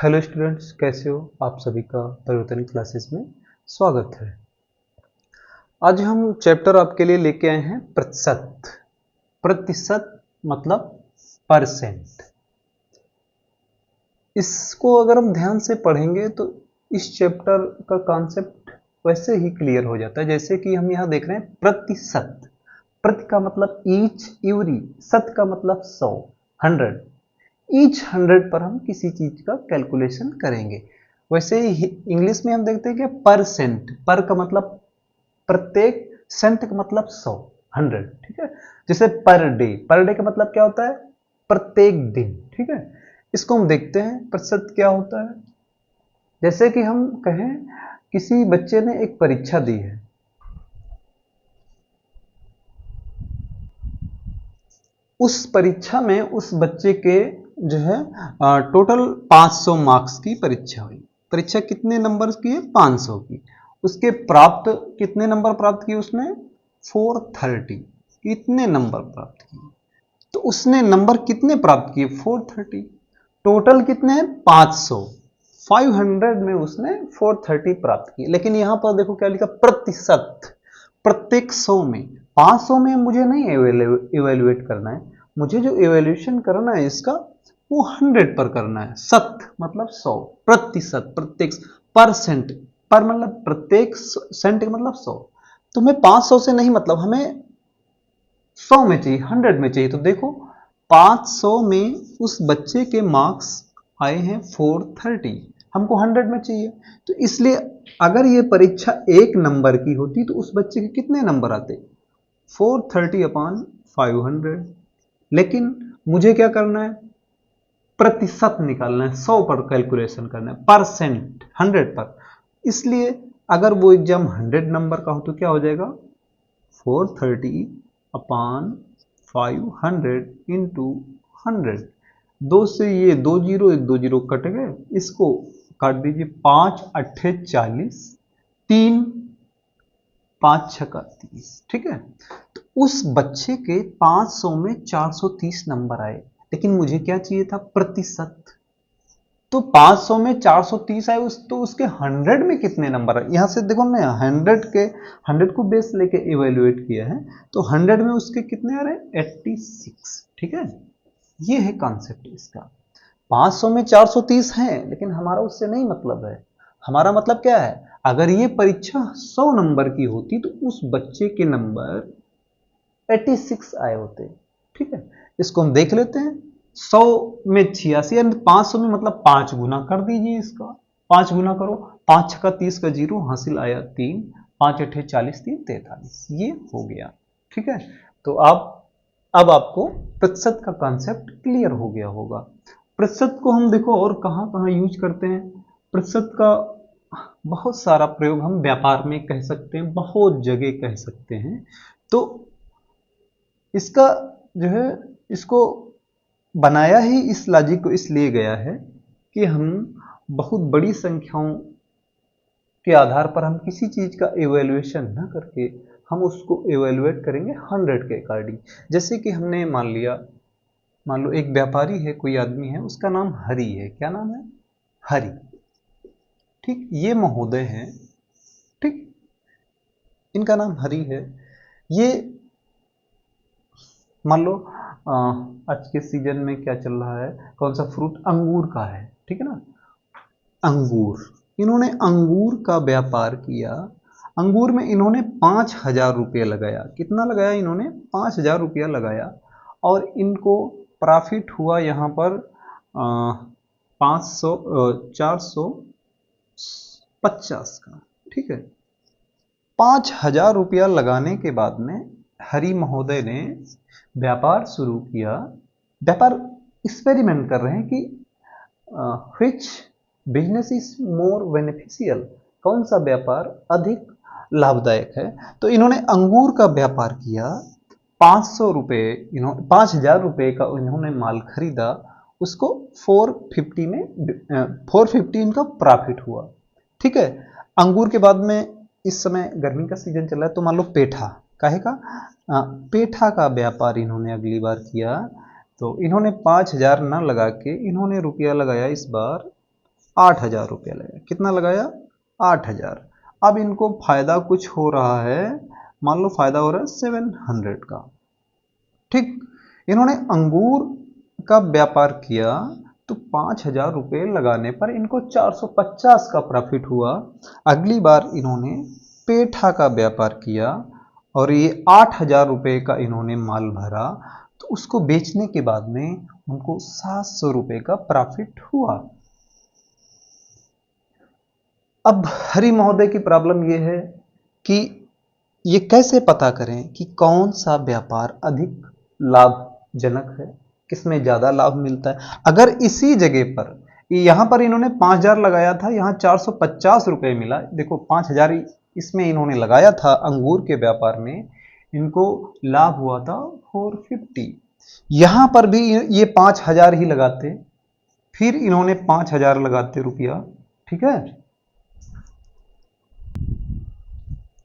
Hello students, कैसे हो आप सभी का परिवर्तन क्लासेस में स्वागत है। आज हम चैप्टर आपके लिए लेके आए हैं प्रतिशत। प्रतिशत मतलब परसेंट। इसको अगर हम ध्यान से पढ़ेंगे तो इस चैप्टर का कॉन्सेप्ट वैसे ही क्लियर हो जाता है जैसे कि हम यहाँ देख रहे हैं प्रतिशत। प्रति का मतलब ईच, एवरी, शत का मतलब 100, 100। ईच 100 पर हम किसी चीज का कैलकुलेशन करेंगे। वैसे ही इंग्लिश में हम देखते हैं कि परसेंट, पर का मतलब प्रत्येक, सेंट का मतलब 100, 100। ठीक है। जैसे पर डे का मतलब क्या होता है? प्रत्येक दिन। ठीक है। इसको हम देखते हैं प्रतिशत क्या होता है। जैसे कि हम कहें किसी बच्चे ने एक परीक्षा दी है, उस परीक्षा में उस बच्चे के जो है टोटल 500 मार्क्स की परीक्षा हुई। परीक्षा कितने नंबर की है? 500 की। उसके प्राप्त कितने नंबर प्राप्त किए उसने? 430। कितने नंबर प्राप्त किए? तो उसने नंबर कितने प्राप्त किए? 430। टोटल कितने हैं? 500। 500 में उसने 430 प्राप्त किए। लेकिन यहां पर देखो क्या लिखा? प्रतिशत। प्रत्येक 100 में। 500 में मुझे नहीं इवेल्युएट करना है, मुझे जो इवेल्यूशन करना है इसका वो 100 पर करना है। शत मतलब 100, प्रतिशत प्रत्येक, परसेंट, पर मतलब प्रत्येक, सेंट का मतलब 100। तो हमें 500 से नहीं मतलब, हमें 100 में चाहिए, 100 में चाहिए। तो देखो 500 में उस बच्चे के मार्क्स आए हैं 430, हमको 100 में चाहिए। तो इसलिए अगर ये परीक्षा एक नंबर की होती तो उस बच्चे के कितने नंबर आते? 430 अपॉन 500। लेकिन मुझे क्या करना है? प्रतिशत निकालना है, 100 पर कैलकुलेशन करना है, परसेंट 100 पर। इसलिए अगर वो एग्जाम 100 नंबर का हो तो क्या हो जाएगा? 430 अपॉन 500 इंटू 100। दो से ये दो जीरो कट गए, इसको काट दीजिए। 5 अट्ठे 40, 3 5 छक्का 30। ठीक है। तो उस बच्चे के 500 में 430 नंबर आए, लेकिन मुझे क्या चाहिए था? प्रतिशत। तो 500 में 430 आए, तो उसके 100 में कितने नंबर आए? यहां से देखो ना, 100 को बेस लेके इवेल्युएट किया है, तो 100 में उसके कितने आ रहे हैं? 86। ठीक है। ये है कॉन्सेप्ट इसका। 500 में 430 है, लेकिन हमारा उससे नहीं मतलब है। हमारा मतलब क्या है? अगर ये परीक्षा 100 नंबर की होती तो उस बच्चे के नंबर 86 आए होते। ठीक है। इसको हम देख लेते हैं। 100 में 86 यानी 500 में मतलब 5 गुना कर दीजिए इसका। 5 गुना करो, 5 छक्का 30 का जीरो, हासिल आया 3, 5 अट्ठे 40, 3 43। ये हो गया। ठीक है। तो आप अब आपको प्रतिशत का कॉन्सेप्ट क्लियर हो गया होगा। प्रतिशत को हम देखो और कहां कहां यूज करते हैं। प्रतिशत का बहुत सारा प्रयोग हम व्यापार में कह सकते हैं, बहुत जगह कह सकते हैं। तो इसका जो है, इसको बनाया ही इस लॉजिक को इसलिए गया है कि हम बहुत बड़ी संख्याओं के आधार पर हम किसी चीज का इवेल्युएशन ना करके हम उसको इवेल्युएट करेंगे 100 के अकॉर्डिंग। जैसे कि हमने मान लिया, मान लो एक व्यापारी है, कोई आदमी है, उसका नाम हरि है। क्या नाम है? हरि। ठीक, ये महोदय हैं। ठीक, इनका नाम हरि है। ये मान लो आज के सीजन में क्या चल रहा है, कौन सा फ्रूट? अंगूर का है। ठीक है ना? अंगूर। इन्होंने अंगूर का व्यापार किया। अंगूर में इन्होंने 5,000 रुपया लगाया। कितना लगाया इन्होंने? 5,000 रुपया लगाया। और इनको प्रॉफिट हुआ यहाँ पर 500, 450 का। ठीक है। 5,000 रुपया लगाने के बाद में हरि महोदय ने व्यापार शुरू किया। व्यापार एक्सपेरिमेंट कर रहे हैं कि which business is more beneficial, कौन सा व्यापार अधिक लाभदायक है। तो इन्होंने अंगूर का व्यापार किया। 500 रुपये, 5,000 रुपये का इन्होंने माल खरीदा, उसको 450 में 450 इनका प्रॉफिट हुआ। ठीक है। अंगूर के बाद में इस समय गर्मी का सीजन चल रहा है, तो मान लो पेठा, काहे का? पेठा का व्यापार इन्होंने अगली बार किया। तो इन्होंने 5,000 ना लगा के इन्होंने रुपया लगाया इस बार 8,000 रुपया लगाया। कितना लगाया? 8,000। अब इनको फायदा कुछ हो रहा है, मान लो फायदा हो रहा है 700 का। ठीक, इन्होंने अंगूर का व्यापार किया तो 5,000 रुपये लगाने पर इनको 450 का प्रॉफिट हुआ। अगली बार इन्होंने पेठा का व्यापार किया और ये 8,000 रुपये का इन्होंने माल भरा, तो उसको बेचने के बाद में उनको 700 रुपये का प्रॉफिट हुआ। अब हरि महोदय की प्रॉब्लम यह है कि ये कैसे पता करें कि कौन सा व्यापार अधिक लाभजनक है, किसमें ज्यादा लाभ मिलता है। अगर इसी जगह पर यहां पर इन्होंने 5,000 लगाया था, यहां 450 रुपये मिला। देखो 5,000 इसमें इन्होंने लगाया था अंगूर के व्यापार में, इनको लाभ हुआ था 450। यहां पर भी ये 5,000 ही लगाते, फिर इन्होंने 5,000 लगाते रुपया, ठीक है,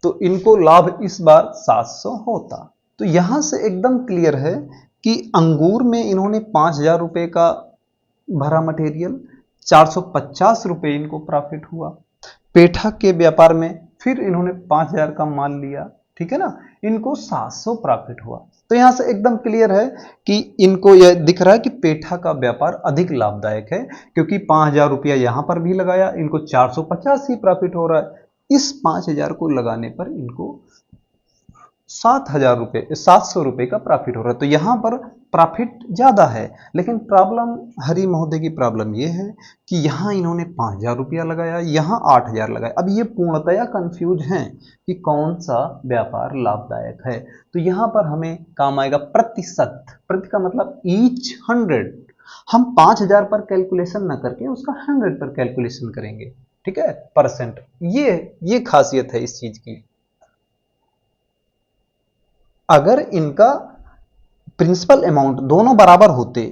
तो इनको लाभ इस बार 700 होता। तो यहां से एकदम क्लियर है कि अंगूर में इन्होंने 5,000 रुपये का भरा मटेरियल, 450 रुपये इनको प्रॉफिट हुआ। पेठा के व्यापार में फिर इन्होंने 5,000 का माल लिया, ठीक है ना, इनको 700 प्रॉफिट हुआ। तो यहां से एकदम क्लियर है कि इनको यह दिख रहा है कि पेठा का व्यापार अधिक लाभदायक है, क्योंकि 5,000 रुपया यहां पर भी लगाया, इनको 450 ही प्रॉफिट हो रहा है। इस 5,000 को लगाने पर इनको 7,000 रुपये, 700 रुपये का प्रॉफिट हो रहा है। तो यहां पर प्रॉफिट ज्यादा है। लेकिन प्रॉब्लम हरि महोदय की प्रॉब्लम यह है कि यहां इन्होंने 5,000 रुपया लगाया, यहां 8,000 लगाया। अब ये पूर्णतया कंफ्यूज हैं कि कौन सा व्यापार लाभदायक है। तो यहां पर हमें काम आएगा प्रतिशत। प्रति का मतलब ईच 100। हम 5,000 पर कैलकुलेशन ना करके उसका 100 पर कैलकुलेशन करेंगे, ठीक है, परसेंट। ये खासियत है इस चीज की। अगर इनका प्रिंसिपल अमाउंट दोनों बराबर होते,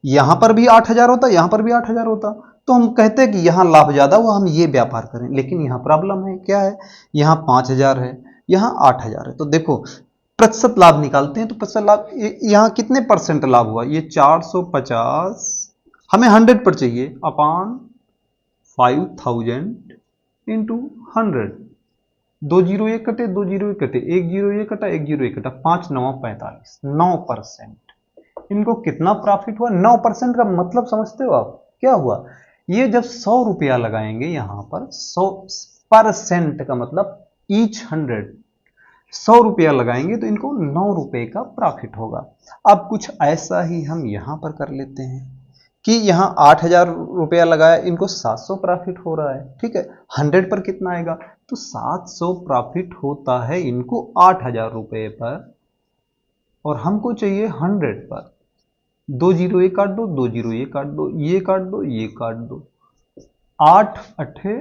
यहां पर भी 8,000 होता, यहां पर भी 8,000 होता, तो हम कहते कि यहां लाभ ज्यादा हुआ, हम ये व्यापार करें। लेकिन यहां प्रॉब्लम है, क्या है, यहां 5,000 है, यहां 8,000 है। तो देखो प्रतिशत लाभ निकालते हैं, तो प्रतिशत लाभ यहां कितने परसेंट लाभ हुआ, ये 450, हमें 100 पर चाहिए, अपान 5,000 इंटू 100। 2 जीरो एक कटे, 2 जीरो एक कटे, 1 जीरो एक कटा, 1 जीरो एक कटा, 5 9 45, 9%। इनको कितना प्रॉफिट हुआ? 9% का मतलब समझते हो आप क्या हुआ? ये जब 100 रुपया लगाएंगे यहां पर, 100% का मतलब ईच 100 रुपया लगाएंगे तो इनको 9 रुपए का प्रॉफिट होगा। अब कुछ ऐसा ही हम यहां पर कर लेते हैं कि यहां 8,000 रुपया लगाया, इनको 700 प्रॉफिट हो रहा है, ठीक है। 100 पर कितना आएगा? तो 700 प्रॉफिट होता है इनको 8,000 रुपये पर, और हमको चाहिए 100 पर। 2 जीरो ये काट दो, 2 जीरो ये काट दो, ये काट दो, ये काट दो, 8 अठे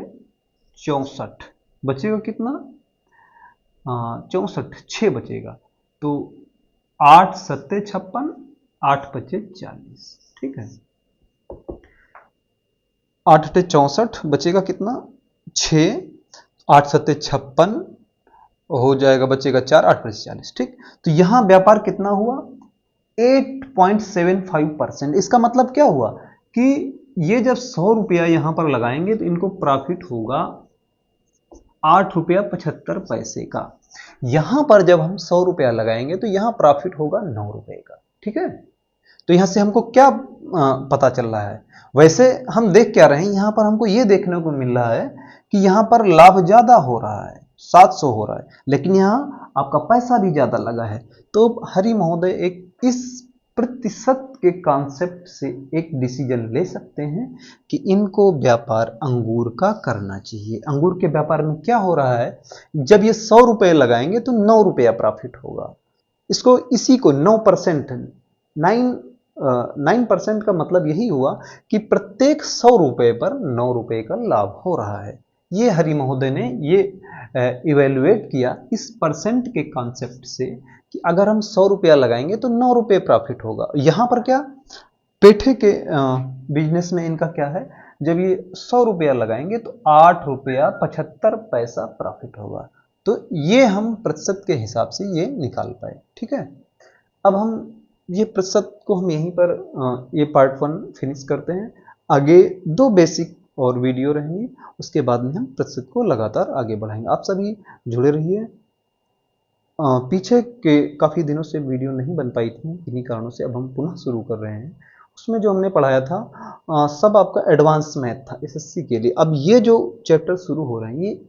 64, बचेगा कितना? 64, 6 बचेगा। तो 8 सत्ते 56, 8 पचे 40, ठीक है। 8 अठे 64, बचेगा कितना? 6, 8 सत्ते 56 हो जाएगा, बचेगा 4, 8 पचे 40, ठीक। तो यहां व्यापार कितना हुआ? 8.75%। इसका मतलब क्या हुआ कि ये जब 100 रुपया यहां पर लगाएंगे तो इनको प्रॉफिट होगा 8 रुपया 75 पैसे का। यहां पर जब हम 100 रुपया लगाएंगे तो यहां प्रॉफिट होगा 9 रुपए का, ठीक है। तो यहां से हमको क्या पता चल रहा है? वैसे हम देख क्या रहे हैं, यहां पर हमको यह देखने को मिल रहा है कि यहां पर लाभ ज्यादा हो रहा है, 700 हो रहा है, लेकिन यहां आपका पैसा भी ज्यादा लगा है। तो हरि महोदय एक इस प्रतिशत के कॉन्सेप्ट से एक डिसीजन ले सकते हैं कि इनको व्यापार अंगूर का करना चाहिए। अंगूर के व्यापार में क्या हो रहा है, जब ये 100 रुपए लगाएंगे तो 9 रुपया प्रॉफिट होगा। इसको इसी को 9%, 9% का मतलब यही हुआ कि प्रत्येक 100 रुपए पर 9 रुपए का लाभ हो रहा है। ये हरि महोदय ने ये इवेल्युएट किया इस परसेंट के कॉन्सेप्ट से कि अगर हम 100 रुपया लगाएंगे तो 9 रुपये प्रॉफिट होगा। यहां पर क्या, पेठे के बिजनेस में इनका क्या है, जब ये 100 रुपया लगाएंगे तो 8 रुपया 75 पैसा प्रॉफिट होगा। तो ये हम प्रतिशत के हिसाब से ये निकाल पाए, ठीक है। अब हम ये प्रतिशत को हम यहीं पर ये पार्ट 1 फिनिश करते हैं। आगे 2 बेसिक और वीडियो रहेंगी, उसके बाद में हम प्रतिशत को लगातार आगे बढ़ाएंगे। आप सभी जुड़े रहिए। पीछे के काफ़ी दिनों से वीडियो नहीं बन पाई थी, इन्हीं कारणों से अब हम पुनः शुरू कर रहे हैं। उसमें जो हमने पढ़ाया था सब आपका एडवांस मैथ था एसएससी के लिए। अब ये जो चैप्टर शुरू हो रहे हैं ये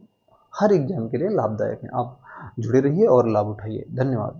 हर एग्जाम के लिए लाभदायक है। आप जुड़े रहिए और लाभ उठाइए। धन्यवाद।